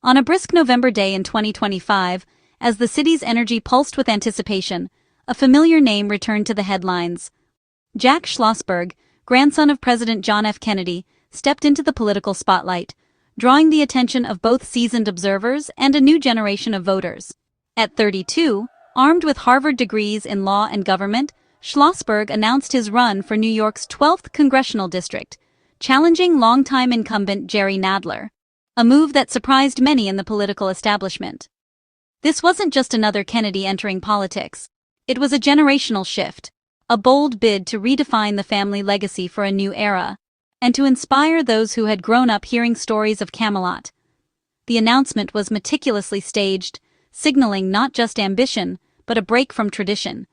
On a brisk November day in 2025, as the city's energy pulsed with anticipation, a familiar name returned to the headlines. Jack Schlossberg, grandson of President John F. Kennedy, stepped into the political spotlight, drawing the attention of both seasoned observers and a new generation of voters. At 32, armed with Harvard degrees in law and government, Schlossberg announced his run for New York's 12th Congressional District, challenging longtime incumbent Jerry Nadler, a move that surprised many in the political establishment. This wasn't just another Kennedy entering politics. It was a generational shift, a bold bid to redefine the family legacy for a new era, and to inspire those who had grown up hearing stories of Camelot. The announcement was meticulously staged, signaling not just ambition, but a break from tradition.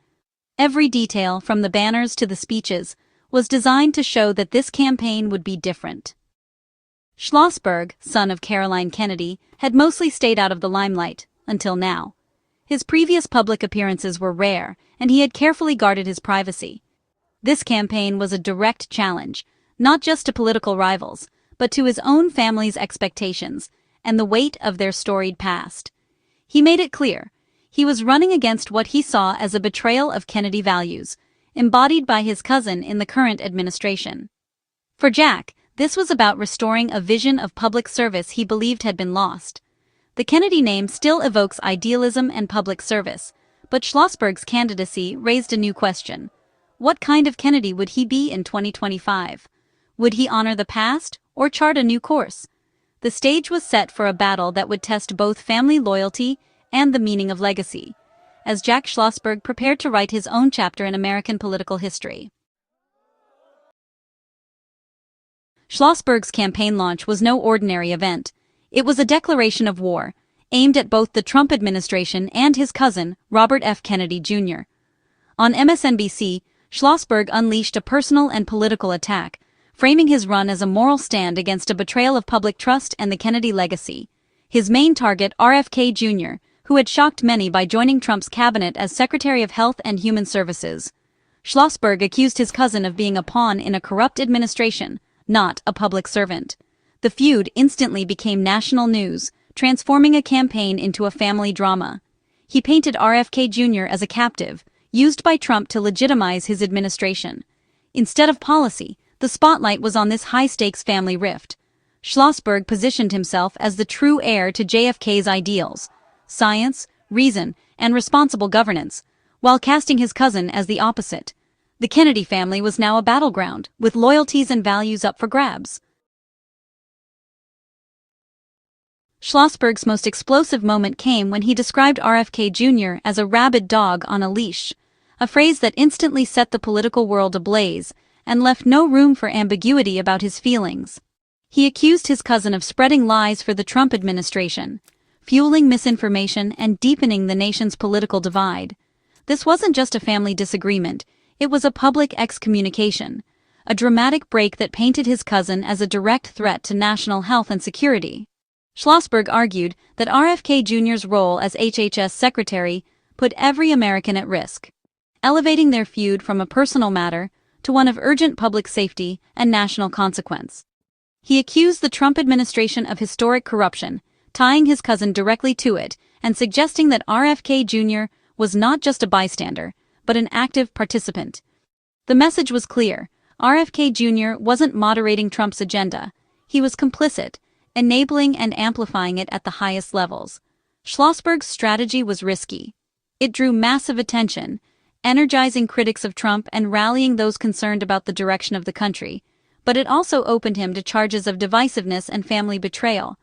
Every detail, from the banners to the speeches, was designed to show that this campaign would be different. Schlossberg, son of Karoline Kennedy, had mostly stayed out of the limelight, until now. His previous public appearances were rare, and he had carefully guarded his privacy. This campaign was a direct challenge, not just to political rivals, but to his own family's expectations and the weight of their storied past. He made it clear, he was running against what he saw as a betrayal of Kennedy values, embodied by his cousin in the current administration. For Jack, this was about restoring a vision of public service he believed had been lost. The Kennedy name still evokes idealism and public service, but Schlossberg's candidacy raised a new question. What kind of Kennedy would he be in 2025? Would he honor the past, or chart a new course? The stage was set for a battle that would test both family loyalty and the meaning of legacy, as Jack Schlossberg prepared to write his own chapter in American political history. Schlossberg's campaign launch was no ordinary event. It was a declaration of war, aimed at both the Trump administration and his cousin, Robert F. Kennedy Jr. On MSNBC, Schlossberg unleashed a personal and political attack, framing his run as a moral stand against a betrayal of public trust and the Kennedy legacy. His main target, RFK Jr., who had shocked many by joining Trump's cabinet as Secretary of Health and Human Services. Schlossberg accused his cousin of being a pawn in a corrupt administration, not a public servant. The feud instantly became national news, transforming a campaign into a family drama. He painted RFK Jr. as a captive, used by Trump to legitimize his administration. Instead of policy, the spotlight was on this high-stakes family rift. Schlossberg positioned himself as the true heir to JFK's ideals: science, reason, and responsible governance, while casting his cousin as the opposite. The Kennedy family was now a battleground, with loyalties and values up for grabs. Schlossberg's most explosive moment came when he described RFK Jr. as a rabid dog on a leash, a phrase that instantly set the political world ablaze and left no room for ambiguity about his feelings. He accused his cousin of spreading lies for the Trump administration, fueling misinformation and deepening the nation's political divide. This wasn't just a family disagreement, it was a public excommunication, a dramatic break that painted his cousin as a direct threat to national health and security. Schlossberg argued that RFK Jr.'s role as HHS secretary put every American at risk, elevating their feud from a personal matter to one of urgent public safety and national consequence. He accused the Trump administration of historic corruption, tying his cousin directly to it and suggesting that RFK Jr. was not just a bystander, but an active participant. The message was clear. RFK Jr. wasn't moderating Trump's agenda. He was complicit, enabling and amplifying it at the highest levels. Schlossberg's strategy was risky. It drew massive attention, energizing critics of Trump and rallying those concerned about the direction of the country, but it also opened him to charges of divisiveness and family betrayal.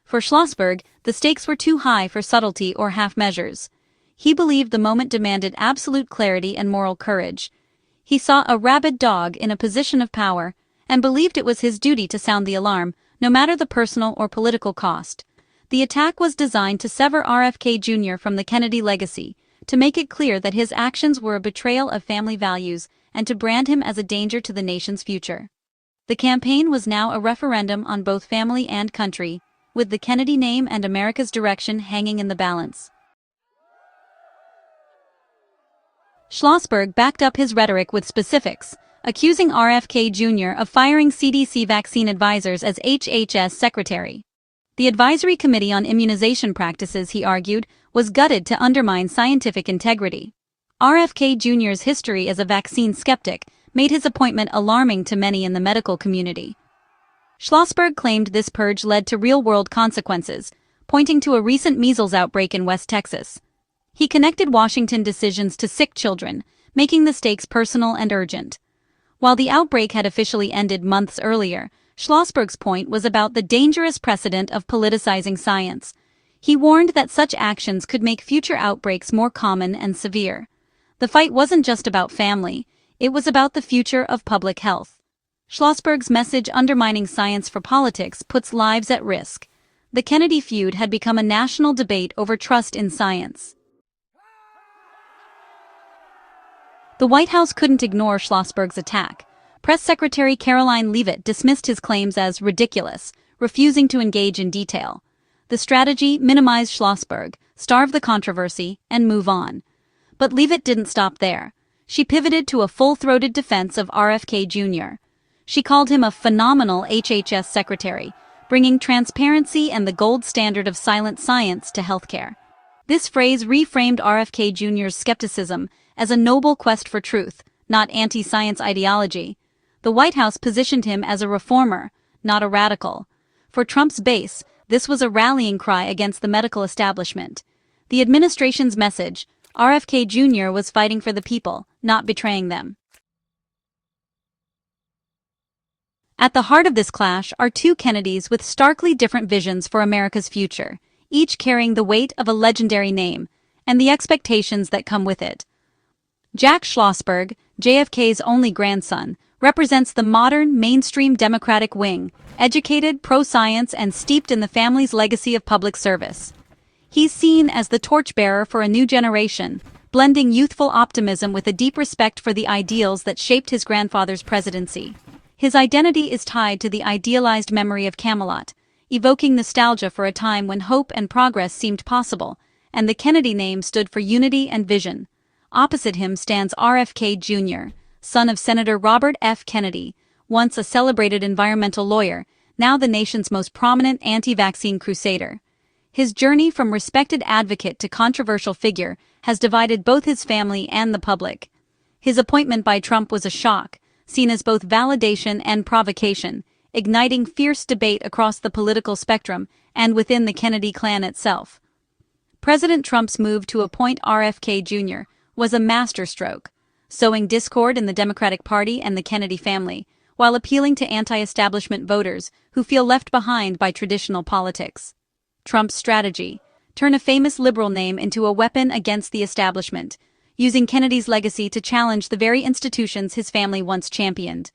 For Schlossberg, the stakes were too high for subtlety or half measures. He believed the moment demanded absolute clarity and moral courage. He saw a rabid dog in a position of power and believed it was his duty to sound the alarm, no matter the personal or political cost. The attack was designed to sever RFK Jr. from the Kennedy legacy, to make it clear that his actions were a betrayal of family values and to brand him as a danger to the nation's future. The campaign was now a referendum on both family and country, with the Kennedy name and America's direction hanging in the balance. Schlossberg backed up his rhetoric with specifics, accusing RFK Jr. of firing CDC vaccine advisors as HHS secretary. The Advisory Committee on Immunization Practices, he argued, was gutted to undermine scientific integrity. RFK Jr.'s history as a vaccine skeptic made his appointment alarming to many in the medical community. Schlossberg claimed this purge led to real-world consequences, pointing to a recent measles outbreak in West Texas. He connected Washington decisions to sick children, making the stakes personal and urgent. While the outbreak had officially ended months earlier, Schlossberg's point was about the dangerous precedent of politicizing science. He warned that such actions could make future outbreaks more common and severe. The fight wasn't just about family, it was about the future of public health. Schlossberg's message undermining science for politics puts lives at risk. The Kennedy feud had become a national debate over trust in science. The White House couldn't ignore Schlossberg's attack. Press Secretary Karoline Leavitt dismissed his claims as ridiculous, refusing to engage in detail. The strategy: minimize Schlossberg, starve the controversy, and move on. But Leavitt didn't stop there. She pivoted to a full-throated defense of RFK Jr. She called him a phenomenal HHS secretary, bringing transparency and the gold standard of silent science to healthcare. This phrase reframed RFK Jr.'s skepticism as a noble quest for truth, not anti-science ideology. The White House positioned him as a reformer, not a radical. For Trump's base, this was a rallying cry against the medical establishment. The administration's message: RFK Jr. was fighting for the people, not betraying them. At the heart of this clash are two Kennedys with starkly different visions for America's future, each carrying the weight of a legendary name and the expectations that come with it. Jack Schlossberg, JFK's only grandson, represents the modern, mainstream Democratic wing, educated, pro-science, and steeped in the family's legacy of public service. He's seen as the torchbearer for a new generation, blending youthful optimism with a deep respect for the ideals that shaped his grandfather's presidency. His identity is tied to the idealized memory of Camelot, evoking nostalgia for a time when hope and progress seemed possible, and the Kennedy name stood for unity and vision. Opposite him stands RFK Jr., son of Senator Robert F. Kennedy, once a celebrated environmental lawyer, now the nation's most prominent anti-vaccine crusader. His journey from respected advocate to controversial figure has divided both his family and the public. His appointment by Trump was a shock, seen as both validation and provocation, igniting fierce debate across the political spectrum and within the Kennedy clan itself. President Trump's move to appoint RFK Jr. was a masterstroke, sowing discord in the Democratic Party and the Kennedy family, while appealing to anti-establishment voters who feel left behind by traditional politics. Trump's strategy: turn a famous liberal name into a weapon against the establishment, using Kennedy's legacy to challenge the very institutions his family once championed.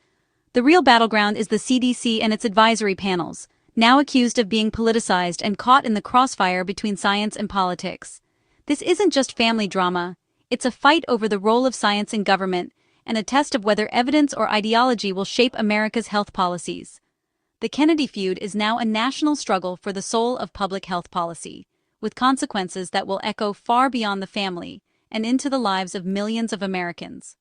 The real battleground is the CDC and its advisory panels, now accused of being politicized and caught in the crossfire between science and politics. This isn't just family drama, it's a fight over the role of science in government and a test of whether evidence or ideology will shape America's health policies. The Kennedy feud is now a national struggle for the soul of public health policy, with consequences that will echo far beyond the family and into the lives of millions of Americans.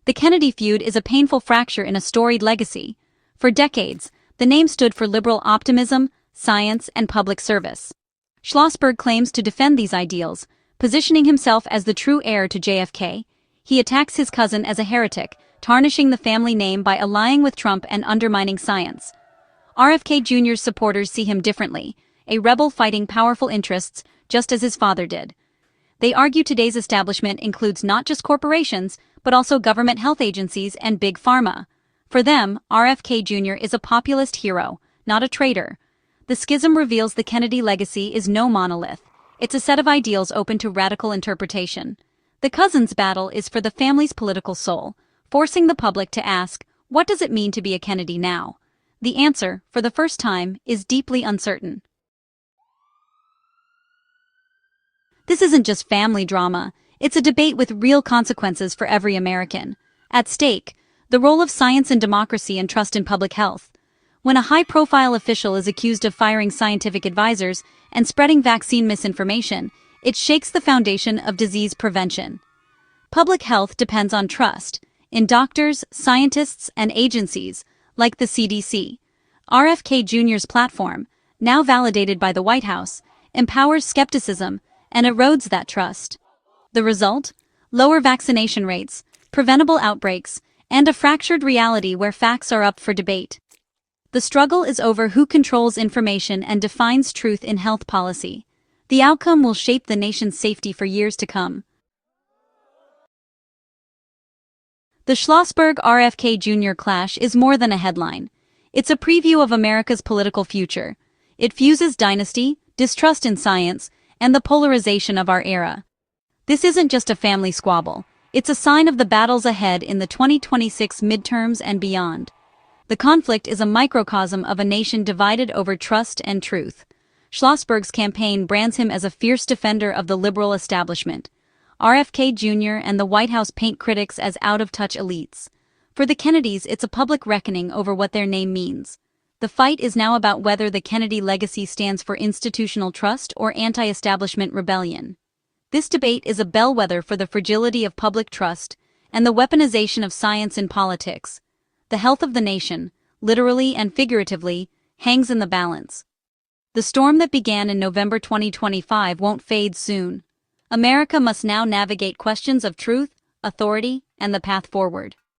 The Kennedy feud is a painful fracture in a storied legacy. For decades, the name stood for liberal optimism, science, and public service. Schlossberg claims to defend these ideals, positioning himself as the true heir to JFK. He attacks his cousin as a heretic, tarnishing the family name by allying with Trump and undermining science. RFK Jr.'s supporters see him differently, a rebel fighting powerful interests, just as his father did. They argue today's establishment includes not just corporations, but also government health agencies and big pharma. For them, RFK Jr. is a populist hero, not a traitor. The schism reveals the Kennedy legacy is no monolith. It's a set of ideals open to radical interpretation. The cousins' battle is for the family's political soul, forcing the public to ask, what does it mean to be a Kennedy now? The answer, for the first time, is deeply uncertain. This isn't just family drama, it's a debate with real consequences for every American. At stake, the role of science in democracy and trust in public health. When a high-profile official is accused of firing scientific advisors and spreading vaccine misinformation, it shakes the foundation of disease prevention. Public health depends on trust in doctors, scientists, and agencies, like the CDC. RFK Jr.'s platform, now validated by the White House, empowers skepticism and erodes that trust. The result? Lower vaccination rates, preventable outbreaks, and a fractured reality where facts are up for debate. The struggle is over who controls information and defines truth in health policy. The outcome will shape the nation's safety for years to come. The Schlossberg-RFK Jr. clash is more than a headline. It's a preview of America's political future. It fuses dynasty, distrust in science, and the polarization of our era. This isn't just a family squabble. It's a sign of the battles ahead in the 2026 midterms and beyond. The conflict is a microcosm of a nation divided over trust and truth. Schlossberg's campaign brands him as a fierce defender of the liberal establishment. RFK Jr. and the White House paint critics as out-of-touch elites. For the Kennedys, it's a public reckoning over what their name means. The fight is now about whether the Kennedy legacy stands for institutional trust or anti-establishment rebellion. This debate is a bellwether for the fragility of public trust and the weaponization of science in politics. The health of the nation, literally and figuratively, hangs in the balance. The storm that began in November 2025 won't fade soon. America must now navigate questions of truth, authority, and the path forward.